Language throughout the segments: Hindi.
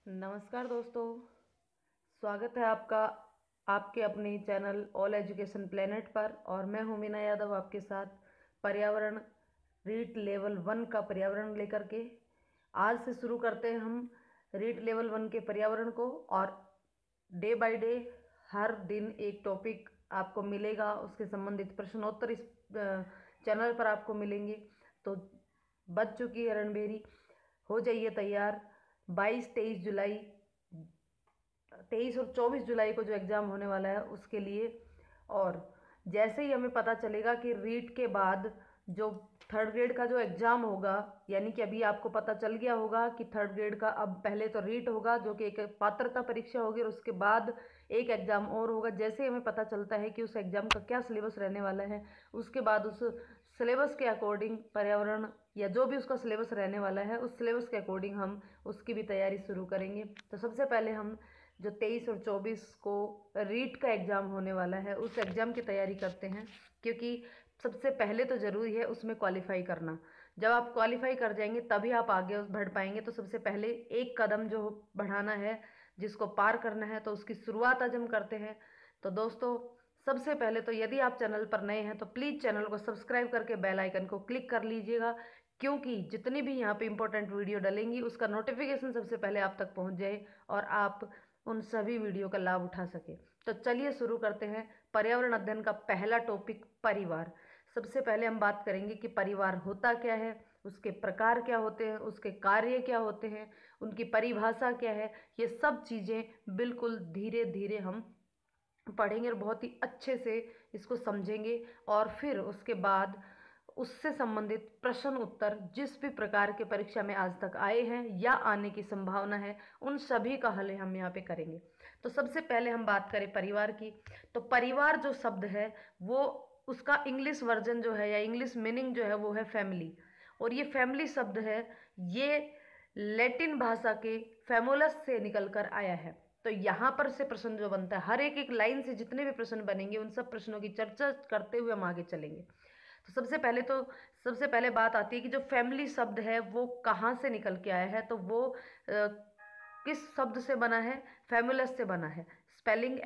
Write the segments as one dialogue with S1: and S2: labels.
S1: नमस्कार दोस्तों, स्वागत है आपका आपके अपने चैनल ऑल एजुकेशन प्लेनेट पर। और मैं हूं मीना यादव आपके साथ पर्यावरण रीट लेवल 1 का पर्यावरण लेकर के। आज से शुरू करते हैं हम रीट लेवल 1 के पर्यावरण को। और डे बाय डे हर दिन एक टॉपिक आपको मिलेगा, उसके संबंधित प्रश्नोत्तर इस चैनल पर आपको मिलेंगे। तो बज चुकी है रणबेरी, हो जाइए तैयार। 22-23 जुलाई 23 और 24 जुलाई को जो एग्ज़ाम होने वाला है उसके लिए। और जैसे ही हमें पता चलेगा कि रीट के बाद जो थर्ड ग्रेड का जो एग्ज़ाम होगा, यानी कि अभी आपको पता चल गया होगा कि थर्ड ग्रेड का अब पहले तो रीट होगा जो कि एक पात्रता परीक्षा होगी, और उसके बाद एक एग्ज़ाम और होगा। जैसे ही हमें पता चलता है कि उस एग्ज़ाम का क्या सिलेबस रहने वाला है, उसके बाद उस सिलेबस के अकॉर्डिंग पर्यावरण या जो भी उसका सिलेबस रहने वाला है उस सिलेबस के अकॉर्डिंग हम उसकी भी तैयारी शुरू करेंगे। तो सबसे पहले हम जो 23 और 24 को रीट का एग्ज़ाम होने वाला है उस एग्ज़ाम की तैयारी करते हैं, क्योंकि सबसे पहले तो ज़रूरी है उसमें क्वालिफाई करना। जब आप क्वालिफाई कर जाएंगे तभी आप आगे बढ़ पाएंगे। तो सबसे पहले एक कदम जो बढ़ाना है, जिसको पार करना है, तो उसकी शुरुआत आज हम करते हैं। तो दोस्तों, सबसे पहले तो यदि आप चैनल पर नए हैं तो प्लीज़ चैनल को सब्सक्राइब करके बेल आइकन को क्लिक कर लीजिएगा, क्योंकि जितनी भी यहाँ पे इंपॉर्टेंट वीडियो डलेंगी उसका नोटिफिकेशन सबसे पहले आप तक पहुँच जाए और आप उन सभी वीडियो का लाभ उठा सके। तो चलिए शुरू करते हैं। पर्यावरण अध्ययन का पहला टॉपिक परिवार। सबसे पहले हम बात करेंगे कि परिवार होता क्या है, उसके प्रकार क्या होते हैं, उसके कार्य क्या होते हैं, उनकी परिभाषा क्या है। ये सब चीज़ें बिल्कुल धीरे धीरे हम पढ़ेंगे और बहुत ही अच्छे से इसको समझेंगे। और फिर उसके बाद उससे संबंधित प्रश्न उत्तर जिस भी प्रकार के परीक्षा में आज तक आए हैं या आने की संभावना है, उन सभी का हल हम यहाँ पे करेंगे। तो सबसे पहले हम बात करें परिवार की। तो परिवार जो शब्द है वो उसका इंग्लिश वर्जन जो है या इंग्लिश मीनिंग जो है वो है फैमिली। और ये फैमिली शब्द है, ये लैटिन भाषा के फैमुलस से निकल कर आया है। तो यहाँ पर से प्रश्न जो बनता है, हर एक एक लाइन से जितने भी प्रश्न बनेंगे उन सब प्रश्नों की चर्चा करते हुए हम आगे चलेंगे। तो सबसे पहले बात आती है कि जो फैमिली शब्द है वो कहाँ से निकल के आया है। तो वो किस शब्द से बना है? फैमुलस से बना है। स्पेलिंग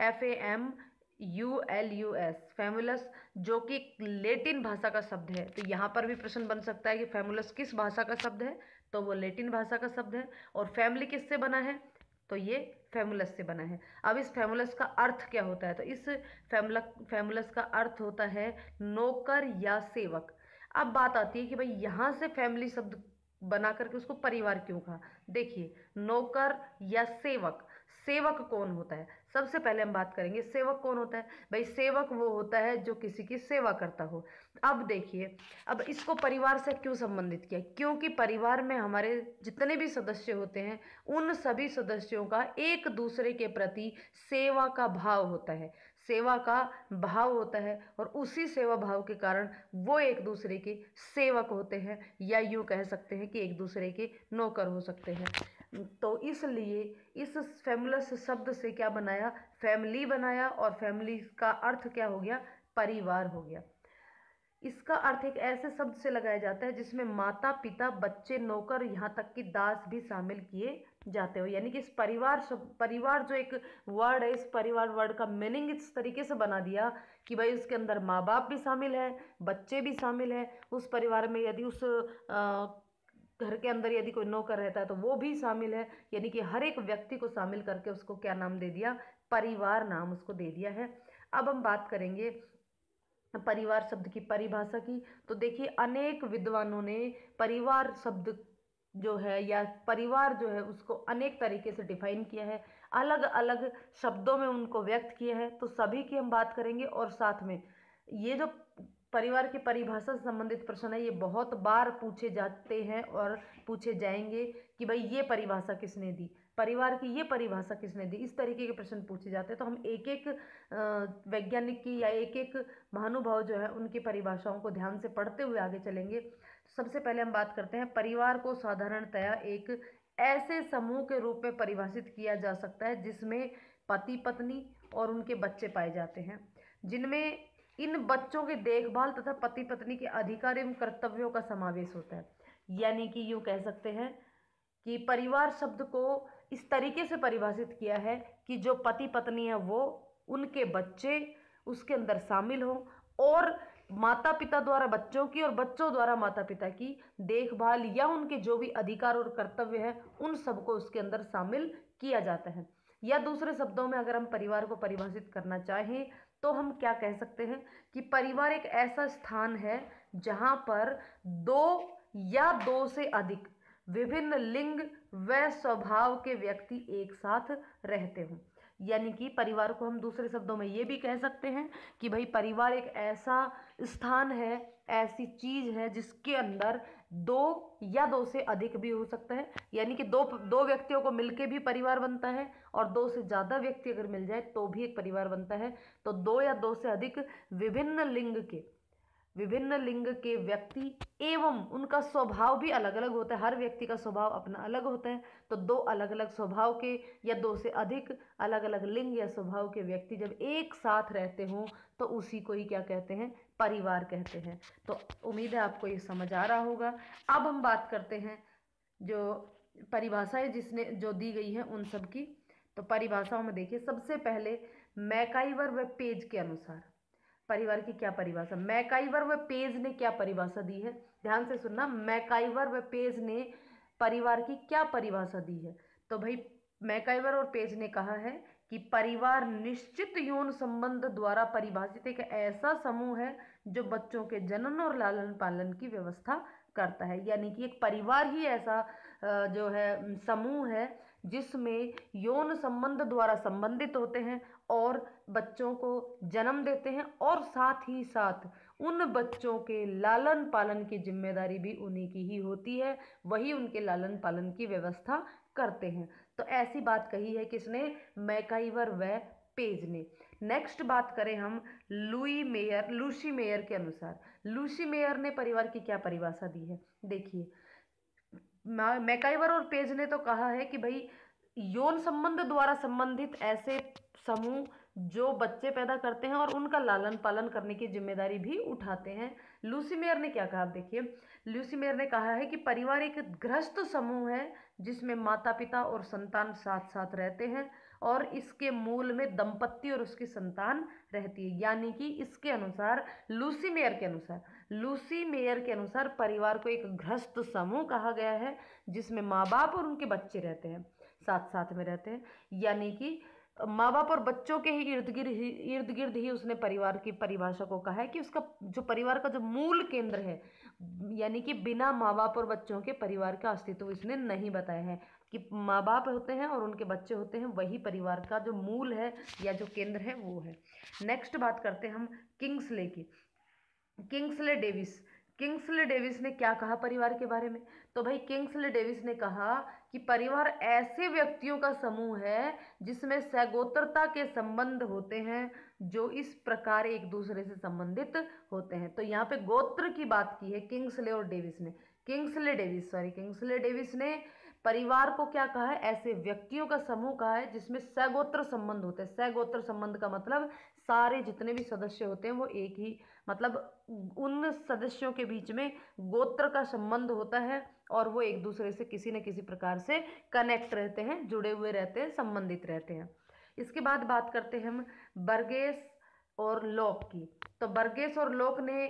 S1: FAMULUS, फैमुलस, जो कि लेटिन भाषा का शब्द है। तो यहाँ पर भी प्रश्न बन सकता है कि फैमुलस किस भाषा का शब्द है, तो वो लेटिन भाषा का शब्द है। और फैमिली किससे बना है? तो ये फैमुलस से बना है। अब इस फैमुलस का अर्थ क्या होता है? तो इस फैमुलस का अर्थ होता है नौकर या सेवक। अब बात आती है कि भाई यहाँ से फैमिली शब्द बना करके उसको परिवार क्यों कहा। देखिए, नौकर या सेवक, सेवक कौन होता है? सबसे पहले हम बात करेंगे सेवक कौन होता है। भाई सेवक वो होता है जो किसी की सेवा करता हो। अब देखिए, अब इसको परिवार से क्यों संबंधित किया? क्योंकि परिवार में हमारे जितने भी सदस्य होते हैं उन सभी सदस्यों का एक दूसरे के प्रति सेवा का भाव होता है, सेवा का भाव होता है। और उसी सेवा भाव के कारण वो एक दूसरे के सेवक होते हैं, या यूँ कह सकते हैं कि एक दूसरे के नौकर हो सकते हैं। तो इसलिए इस फैमुलस शब्द से क्या बनाया? फैमिली बनाया। और फैमिली का अर्थ क्या हो गया? परिवार हो गया। इसका अर्थ एक ऐसे शब्द से लगाया जाता है जिसमें माता पिता बच्चे नौकर यहाँ तक कि दास भी शामिल किए जाते हो। यानी कि इस परिवार जो एक वर्ड है, इस परिवार वर्ड का मीनिंग इस तरीके से बना दिया कि भाई उसके अंदर माँ बाप भी शामिल है, बच्चे भी शामिल है। उस परिवार में यदि उस घर के अंदर यदि कोई नौकर रहता है तो वो भी शामिल है। यानी कि हर एक व्यक्ति को शामिल करके उसको क्या नाम दे दिया? परिवार नाम उसको दे दिया है। अब हम बात करेंगे परिवार शब्द की परिभाषा की। तो देखिए, अनेक विद्वानों ने परिवार शब्द जो है या परिवार जो है उसको अनेक तरीके से डिफाइन किया है, अलग अलग शब्दों में उनको व्यक्त किया है। तो सभी की हम बात करेंगे। और साथ में ये जो परिवार की परिभाषा से संबंधित प्रश्न है ये बहुत बार पूछे जाते हैं और पूछे जाएंगे कि भाई ये परिभाषा किसने दी, परिवार की ये परिभाषा किसने दी। इस तरीके के प्रश्न पूछे जाते हैं। तो हम एक एक वैज्ञानिक की या एक एक महानुभाव जो है उनकी परिभाषाओं को ध्यान से पढ़ते हुए आगे चलेंगे। सबसे पहले हम बात करते हैं, परिवार को साधारणतया एक ऐसे समूह के रूप में परिभाषित किया जा सकता है जिसमें पति पत्नी और उनके बच्चे पाए जाते हैं, जिनमें इन बच्चों की देखभाल तथा पति पत्नी के अधिकार एवं कर्तव्यों का समावेश होता है। यानी कि यूँ कह सकते हैं कि परिवार शब्द को इस तरीके से परिभाषित किया है कि जो पति पत्नी है वो, उनके बच्चे उसके अंदर शामिल हों, और माता पिता द्वारा बच्चों की और बच्चों द्वारा माता पिता की देखभाल या उनके जो भी अधिकार और कर्तव्य है उन सबको उसके अंदर शामिल किया जाता है। या दूसरे शब्दों में अगर हम परिवार को परिभाषित करना चाहें तो हम क्या कह सकते हैं कि परिवार एक ऐसा स्थान है जहां पर दो या दो से अधिक विभिन्न लिंग व स्वभाव के व्यक्ति एक साथ रहते हों। यानी कि परिवार को हम दूसरे शब्दों में ये भी कह सकते हैं कि भाई परिवार एक ऐसा स्थान है, ऐसी चीज है जिसके अंदर दो या दो से अधिक भी हो सकता है। यानी कि दो व्यक्तियों को मिलके भी परिवार बनता है, और दो से ज़्यादा व्यक्ति अगर मिल जाए तो भी एक परिवार बनता है। तो दो या दो से अधिक विभिन्न लिंग के व्यक्ति एवं उनका स्वभाव भी अलग अलग होता है। हर व्यक्ति का स्वभाव अपना अलग होता है। तो दो अलग अलग स्वभाव के या दो से अधिक अलग अलग लिंग या स्वभाव के व्यक्ति जब एक साथ रहते हों तो उसी को ही क्या कहते हैं, परिवार कहते हैं। तो उम्मीद है आपको ये समझ आ रहा होगा। अब हम बात करते हैं जो परिभाषाएं जिसने जो दी गई हैं उन सब की। तो परिभाषाओं में देखिए, सबसे पहले मैकाइवर व पेज के अनुसार परिवार की क्या परिभाषा, मैकाइवर व पेज ने क्या परिभाषा दी है, ध्यान से सुनना। मैकाइवर व पेज ने परिवार की क्या परिभाषा दी है। तो भाई मैकाइवर और पेज ने कहा है कि परिवार निश्चित यौन संबंध द्वारा परिभाषित एक ऐसा समूह है जो बच्चों के जनन और लालन पालन की व्यवस्था करता है। यानी कि एक परिवार ही ऐसा जो है समूह है जिसमें यौन संबंध द्वारा संबंधित होते हैं और बच्चों को जन्म देते हैं, और साथ ही साथ उन बच्चों के लालन पालन की जिम्मेदारी भी उन्हीं की ही होती है, वही उनके लालन पालन की व्यवस्था करते हैं। तो ऐसी बात कही है किसने, मैकाइवर व पेज ने। नेक्स्ट बात करें हम लूसी मेयर के अनुसार। लूसी मेयर ने परिवार की क्या परिभाषा दी है, देखिए। मैकाइवर और पेज ने तो कहा है कि भाई यौन संबंध द्वारा संबंधित ऐसे समूह जो बच्चे पैदा करते हैं और उनका लालन पालन करने की जिम्मेदारी भी उठाते हैं। लूसी मेयर ने क्या कहा, देखिए। लूसी मेयर ने कहा है कि परिवार एक गृहस्थ समूह है जिसमें माता पिता और संतान साथ साथ रहते हैं, और इसके मूल में दंपत्ति और उसकी संतान रहती है। यानी कि इसके अनुसार लूसी मेयर के अनुसार परिवार को एक गृहस्थ समूह कहा गया है जिसमें माँ बाप और उनके बच्चे रहते हैं, साथ साथ में रहते हैं। यानी कि माँ बाप और बच्चों के ही इर्द गिर्द ही उसने परिवार की परिभाषा को कहा है कि उसका जो परिवार का जो मूल केंद्र है, यानी कि बिना माँ बाप और बच्चों के परिवार का अस्तित्व इसने नहीं बताया है कि माँ बाप होते हैं और उनके बच्चे होते हैं, वही परिवार का जो मूल है या जो केंद्र है वो है। नेक्स्ट बात करते हैं हम किंग्सले की। किंग्सले डेविस ने क्या कहा परिवार के बारे में, तो भाई किंग्सले डेविस ने कहा कि परिवार ऐसे व्यक्तियों का समूह है जिसमें सगोत्रता के संबंध होते हैं जो इस प्रकार एक दूसरे से संबंधित होते हैं। तो यहाँ पे गोत्र की बात की है किंग्सले डेविस ने परिवार को क्या कहा है, ऐसे व्यक्तियों का समूह कहा है जिसमें सगोत्र संबंध होते हैं। सगोत्र संबंध का मतलब सारे जितने भी सदस्य होते हैं वो एक ही, मतलब उन सदस्यों के बीच में गोत्र का संबंध होता है और वो एक दूसरे से किसी न किसी प्रकार से कनेक्ट रहते हैं, जुड़े हुए रहते हैं, संबंधित रहते हैं। इसके बाद बात करते हैं हम बर्गेस और लॉक की। तो बर्गेस और लॉक ने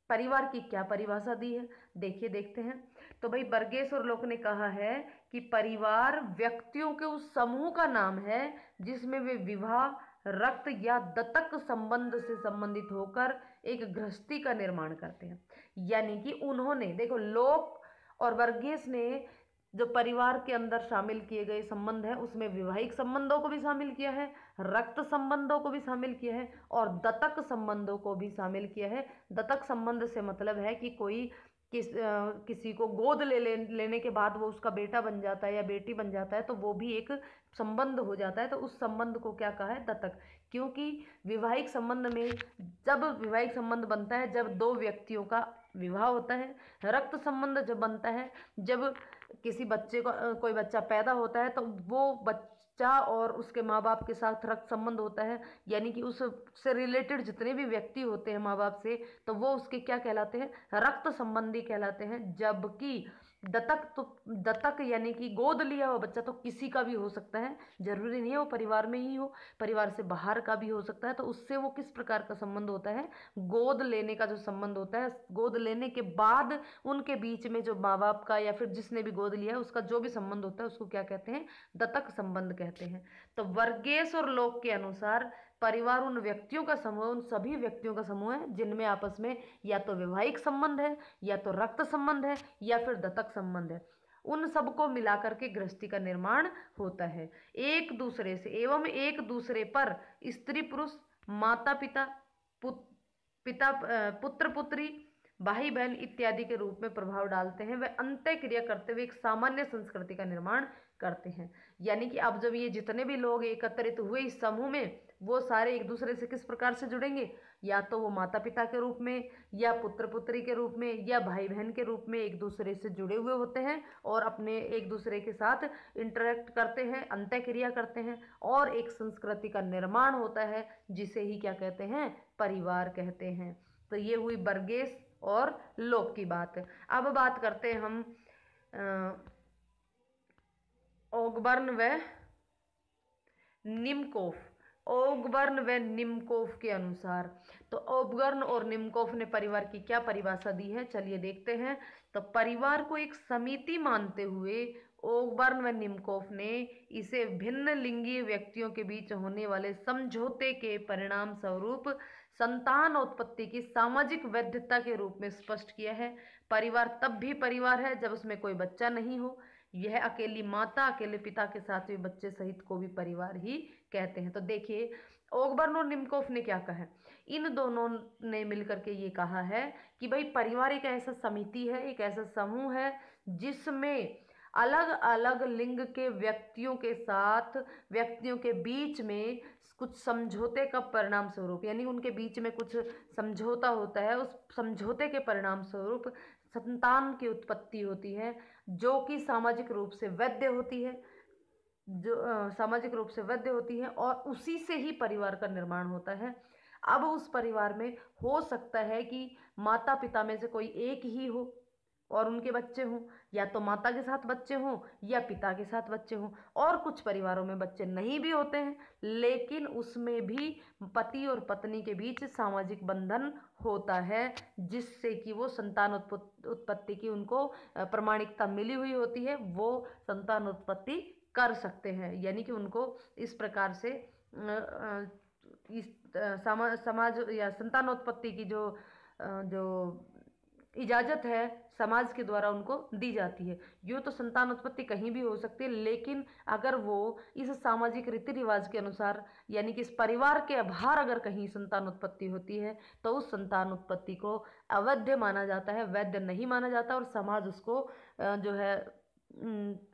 S1: परिवार की क्या परिभाषा दी है, देखते हैं। तो भाई बर्गेस और लॉक ने कहा है कि परिवार व्यक्तियों के उस समूह का नाम है जिसमें वे विवाह, रक्त या दत्तक संबंध से संबंधित होकर एक गृहस्थी का निर्माण करते हैं। यानी कि उन्होंने, देखो, लॉक और बर्गेस ने जो परिवार के अंदर शामिल किए गए संबंध है उसमें विवाहिक संबंधों को भी शामिल किया है, रक्त संबंधों को भी शामिल किया है और दत्तक संबंधों को भी शामिल किया है। दत्तक संबंध से मतलब है कि कोई किसी को गोद लेने के बाद वो उसका बेटा बन जाता है या बेटी बन जाता है तो वो भी एक संबंध हो जाता है, तो उस संबंध को क्या कहा है, दत्तक। क्योंकि विवाहिक संबंध में जब विवाहिक संबंध बनता है जब दो व्यक्तियों का विवाह होता है, रक्त संबंध जब बनता है जब किसी बच्चे को कोई बच्चा पैदा होता है तो वो बच्चा और उसके माँ बाप के साथ रक्त संबंध होता है, यानी कि उससे रिलेटेड जितने भी व्यक्ति होते हैं माँ बाप से, तो वो उसके क्या कहलाते हैं, रक्त संबंधी कहलाते हैं। जबकि दत्तक यानी कि गोद लिया हुआ बच्चा तो किसी का भी हो सकता है, जरूरी नहीं है वो परिवार में ही हो, परिवार से बाहर का भी हो सकता है। तो उससे वो किस प्रकार का संबंध होता है, गोद लेने का जो संबंध होता है, गोद लेने के बाद उनके बीच में जो माँ बाप का या फिर जिसने भी गोद लिया है उसका जो भी संबंध होता है उसको क्या कहते हैं, दत्तक संबंध कहते हैं। तो वर्गेश और लोक के अनुसार परिवार उन व्यक्तियों का समूह, उन सभी व्यक्तियों का समूह है जिनमें आपस में या तो वैवाहिक संबंध है, या तो रक्त संबंध है, या फिर दत्तक संबंध है। उन सबको मिलाकर के गृहस्थी का निर्माण होता है। एक दूसरे से एवं एक दूसरे पर स्त्री पुरुष, माता पिता, पुत्र पुत्री, भाई बहन इत्यादि के रूप में प्रभाव डालते हैं। वे अंतः क्रिया करते हुए एक सामान्य संस्कृति का निर्माण करते हैं। यानी कि अब जब ये जितने भी लोग एकत्रित हुए इस समूह में, वो सारे एक दूसरे से किस प्रकार से जुड़ेंगे, या तो वो माता पिता के रूप में, या पुत्र पुत्री के रूप में, या भाई बहन के रूप में एक दूसरे से जुड़े हुए होते हैं और अपने एक दूसरे के साथ इंटरेक्ट करते हैं, अंतः क्रिया करते हैं, और एक संस्कृति का निर्माण होता है जिसे ही क्या कहते हैं, परिवार कहते हैं। तो ये हुई वर्गेश और लोक की बात। अब बात करते हैं हम ओगबर्न व निमकोफ। ओगबर्न व निमकोफ के अनुसार, तो ओगबर्न और निमकोफ ने परिवार की क्या परिभाषा दी है, चलिए देखते हैं। तो परिवार को एक समिति मानते हुए ओगबर्न व निमकोफ ने इसे भिन्न लिंगी व्यक्तियों के बीच होने वाले समझौते के परिणाम स्वरूप संतान उत्पत्ति की सामाजिक वैधता के रूप में स्पष्ट किया है। परिवार तब भी परिवार है जब उसमें कोई बच्चा नहीं हो। यह अकेली माता, अकेले पिता के साथ भी बच्चे सहित को भी परिवार ही कहते हैं। तो देखिए ओगबर्न और निमकोफ ने क्या कहा है, इन दोनों ने मिलकर के ये कहा है कि भाई परिवार एक ऐसा समिति है, एक ऐसा समूह है जिसमें अलग अलग लिंग के व्यक्तियों के साथ, व्यक्तियों के बीच में कुछ समझौते का परिणाम स्वरूप, यानी उनके बीच में कुछ समझौता होता है, उस समझौते के परिणाम स्वरूप संतान की उत्पत्ति होती है जो कि सामाजिक रूप से वैध होती है, जो सामाजिक रूप से वैध होती है, और उसी से ही परिवार का निर्माण होता है। अब उस परिवार में हो सकता है कि माता पिता में से कोई एक ही हो और उनके बच्चे हों, या तो माता के साथ बच्चे हों या पिता के साथ बच्चे हों, और कुछ परिवारों में बच्चे नहीं भी होते हैं लेकिन उसमें भी पति और पत्नी के बीच सामाजिक बंधन होता है जिससे कि वो संतान उत्पत्ति की उनको प्रमाणिकता मिली हुई होती है, वो संतान उत्पत्ति कर सकते हैं। यानी कि उनको इस प्रकार से इस समाज या संतानोत्पत्ति की जो जो इजाज़त है समाज के द्वारा उनको दी जाती है। यूँ तो संतान उत्पत्ति कहीं भी हो सकती है, लेकिन अगर वो इस सामाजिक रीति रिवाज के अनुसार, यानी कि इस परिवार के बाहर अगर कहीं संतान उत्पत्ति होती है तो उस संतान उत्पत्ति को अवैध माना जाता है, वैध नहीं माना जाता, और समाज उसको जो है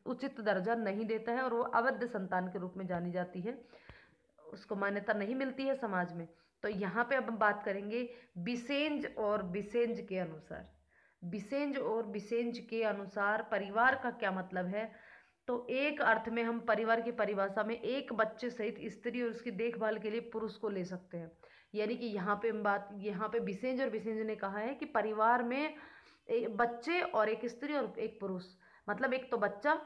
S1: उचित दर्जा नहीं देता है और वो अवैध संतान के रूप में जानी जाती है, उसको मान्यता नहीं मिलती है समाज में। तो यहाँ पे अब हम बात करेंगे बिसेंज और बिसेंज के अनुसार। बिसेंज और बिसेंज के अनुसार परिवार का क्या मतलब है, तो एक अर्थ में हम परिवार की परिभाषा में एक बच्चे सहित स्त्री और उसकी देखभाल के लिए पुरुष को ले सकते हैं। यानी कि यहाँ पे बिसेंज और बिसेंज ने कहा है कि परिवार में एक बच्चे और एक स्त्री और एक पुरुष, मतलब एक तो बच्चा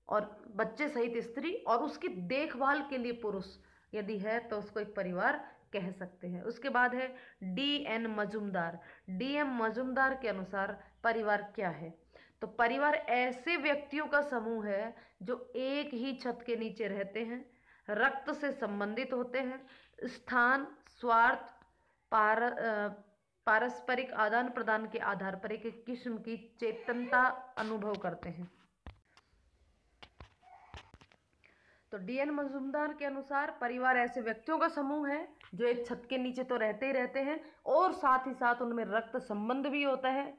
S1: और बच्चे सहित स्त्री और उसकी देखभाल के लिए पुरुष यदि है तो उसको एक परिवार कह सकते हैं। उसके बाद है डी.एन. मजूमदार। डी.एम. मजूमदार के अनुसार परिवार क्या है, तो परिवार ऐसे व्यक्तियों का समूह है जो एक ही छत के नीचे रहते हैं, रक्त से संबंधित होते हैं, स्थान, स्वार्थ, पारस्परिक आदान प्रदान के आधार पर एक किस्म की चेतनता अनुभव करते हैं। तो डी.एन. मजूमदार के अनुसार परिवार ऐसे व्यक्तियों का समूह है जो एक छत के नीचे तो रहते ही रहते हैं और साथ ही साथ उनमें रक्त संबंध भी होता है,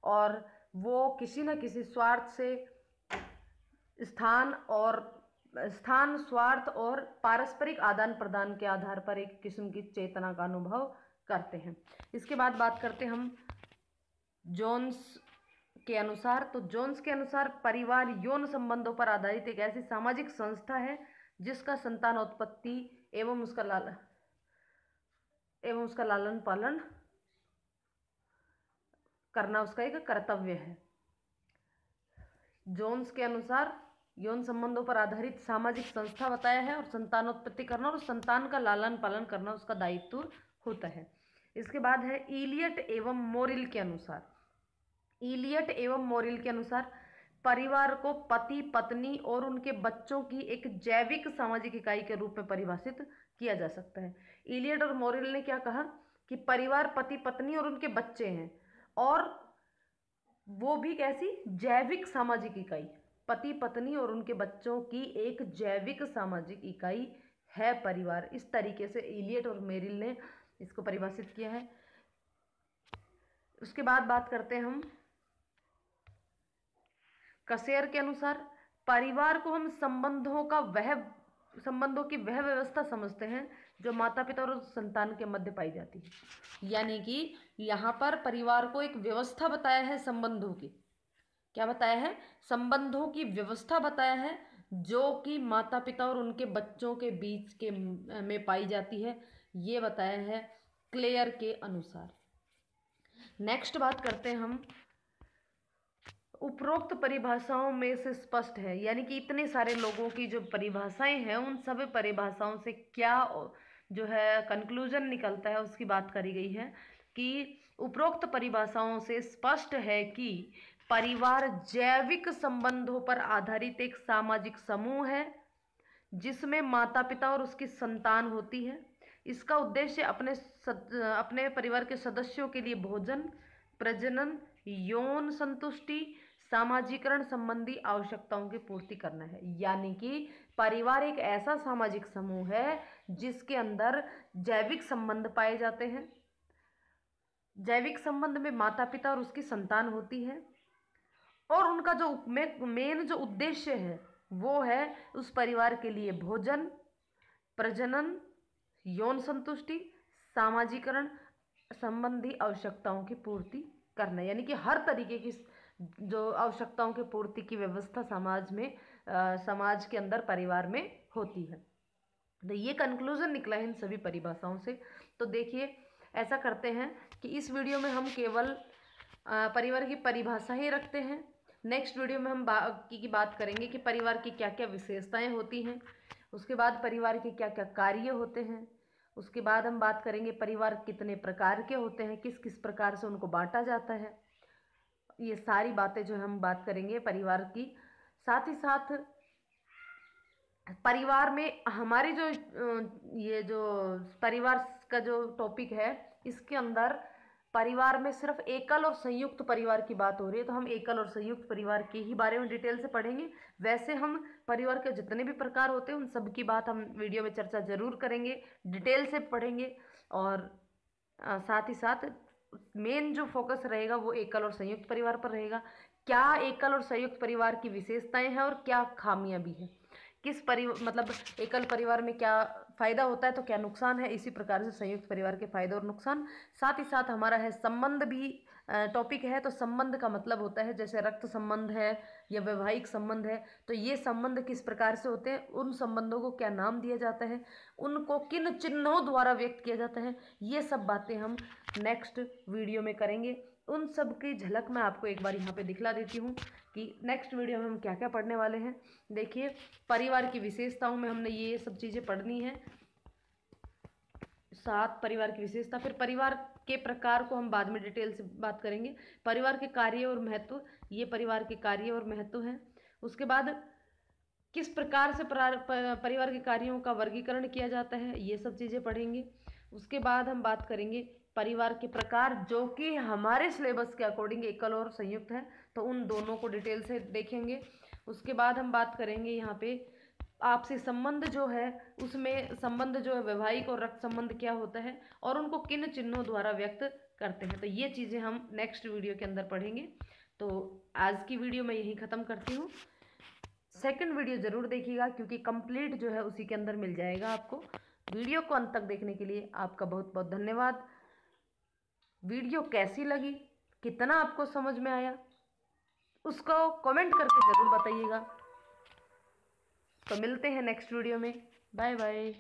S1: और वो किसी न किसी स्वार्थ से स्थान, स्वार्थ और पारस्परिक आदान प्रदान के आधार पर एक किस्म की चेतना का अनुभव करते हैं। इसके बाद बात करते हैं हम जोन्स के अनुसार। तो जोन्स के अनुसार परिवार यौन संबंधों पर आधारित एक ऐसी सामाजिक संस्था है जिसका संतानोत्पत्ति एवं उसका लालन पालन करना उसका एक कर्तव्य है। जोन्स के अनुसार यौन संबंधों पर आधारित सामाजिक संस्था बताया है, और संतानोत्पत्ति करना और संतान का लालन पालन करना उसका दायित्व होता है। इसके बाद है इलियट एवं मोरिल के अनुसार। इलियट एवं मोरिल के अनुसार परिवार को पति पत्नी और उनके बच्चों की एक जैविक सामाजिक इकाई के रूप में परिभाषित किया जा सकता है। इलियट और मोरिल ने क्या कहा कि परिवार पति पत्नी और उनके बच्चे हैं, और वो भी कैसी जैविक सामाजिक इकाई, पति पत्नी और उनके बच्चों की एक जैविक सामाजिक इकाई है परिवार। इस तरीके से इलियट और मेरिल ने इसको परिभाषित किया है। उसके बाद बात करते हैं हम कसेर के अनुसार। परिवार को हम संबंधों की वह व्यवस्था समझते हैं जो माता पिता और संतान के मध्य पाई जाती है। यानी कि यहाँ पर परिवार को एक व्यवस्था बताया है संबंधों की। क्या बताया है? संबंधों की व्यवस्था बताया है जो कि माता पिता और उनके बच्चों के बीच के में पाई जाती है, ये बताया है क्लेयर के अनुसार। नेक्स्ट बात करते हैं हम उपरोक्त परिभाषाओं में से स्पष्ट है, यानी कि इतने सारे लोगों की जो परिभाषाएं हैं उन सभी परिभाषाओं से क्या जो है कंक्लूजन निकलता है उसकी बात करी गई है कि उपरोक्त परिभाषाओं से स्पष्ट है कि परिवार जैविक संबंधों पर आधारित एक सामाजिक समूह है जिसमें माता पिता और उसकी संतान होती है। इसका उद्देश्य अपने परिवार के सदस्यों के लिए भोजन, प्रजनन, यौन संतुष्टि, सामाजिकरण संबंधी आवश्यकताओं की पूर्ति करना है। यानी कि परिवार एक ऐसा सामाजिक समूह है जिसके अंदर जैविक संबंध पाए जाते हैं। जैविक संबंध में माता पिता और उसकी संतान होती है, और उनका जो मेन जो उद्देश्य है वो है उस परिवार के लिए भोजन, प्रजनन, यौन संतुष्टि, सामाजिकरण संबंधी आवश्यकताओं की पूर्ति करना। यानी कि हर तरीके की जो आवश्यकताओं की पूर्ति की व्यवस्था समाज के अंदर परिवार में होती है। तो ये कंक्लूजन निकला है इन सभी परिभाषाओं से। तो देखिए, ऐसा करते हैं कि इस वीडियो में हम केवल परिवार की परिभाषा ही रखते हैं। नेक्स्ट वीडियो में हम बात करेंगे कि परिवार की क्या क्या विशेषताएं होती हैं, उसके बाद परिवार के क्या क्या कार्य होते हैं, उसके बाद हम बात करेंगे परिवार कितने प्रकार के होते हैं, किस किस प्रकार से उनको बांटा जाता है। ये सारी बातें जो हम बात करेंगे परिवार की। साथ ही साथ परिवार में हमारी जो ये जो परिवार का जो टॉपिक है इसके अंदर परिवार में सिर्फ एकल और संयुक्त परिवार की बात हो रही है, तो हम एकल और संयुक्त परिवार के ही बारे में डिटेल से पढ़ेंगे। वैसे हम परिवार के जितने भी प्रकार होते हैं उन सब की बात हम वीडियो में चर्चा जरूर करेंगे, डिटेल से पढ़ेंगे, और साथ ही साथ मेन जो फोकस रहेगा वो एकल और संयुक्त परिवार पर रहेगा। क्या एकल और संयुक्त परिवार की विशेषताएं हैं और क्या खामियां भी हैं, मतलब एकल परिवार में क्या फ़ायदा होता है तो क्या नुकसान है, इसी प्रकार से संयुक्त परिवार के फायदे और नुकसान। साथ ही साथ हमारा है संबंध भी टॉपिक है। तो संबंध का मतलब होता है जैसे रक्त संबंध है या वैवाहिक संबंध है, तो ये संबंध किस प्रकार से होते हैं, उन संबंधों को क्या नाम दिया जाता है, उनको किन चिन्हों द्वारा व्यक्त किया जाता है, ये सब बातें हम नेक्स्ट वीडियो में करेंगे। उन सब की झलक मैं आपको एक बार यहाँ पे दिखला देती हूँ कि नेक्स्ट वीडियो में हम क्या क्या पढ़ने वाले हैं। देखिए, परिवार की विशेषताओं में हमने ये सब चीज़ें पढ़नी है। 7 परिवार की विशेषता, फिर परिवार के प्रकार को हम बाद में डिटेल से बात करेंगे। परिवार के कार्य और महत्व, ये परिवार के कार्य और महत्व हैं। उसके बाद किस प्रकार से परिवार के कार्यों का वर्गीकरण किया जाता है, ये सब चीज़ें पढ़ेंगे। उसके बाद हम बात करेंगे परिवार के प्रकार जो कि हमारे सिलेबस के अकॉर्डिंग एकल और संयुक्त है, तो उन दोनों को डिटेल से देखेंगे। उसके बाद हम बात करेंगे यहाँ पे आपसी संबंध जो है, उसमें संबंध जो है वैवाहिक और रक्त संबंध क्या होता है और उनको किन चिन्हों द्वारा व्यक्त करते हैं, तो ये चीज़ें हम नेक्स्ट वीडियो के अंदर पढ़ेंगे। तो आज की वीडियो मैं यहीं ख़त्म करती हूँ। सेकंड वीडियो ज़रूर देखिएगा क्योंकि कंप्लीट जो है उसी के अंदर मिल जाएगा आपको। वीडियो को अंत तक देखने के लिए आपका बहुत बहुत धन्यवाद। वीडियो कैसी लगी, कितना आपको समझ में आया, उसको कमेंट करके ज़रूर बताइएगा। तो मिलते हैं नेक्स्ट वीडियो में। Bye bye.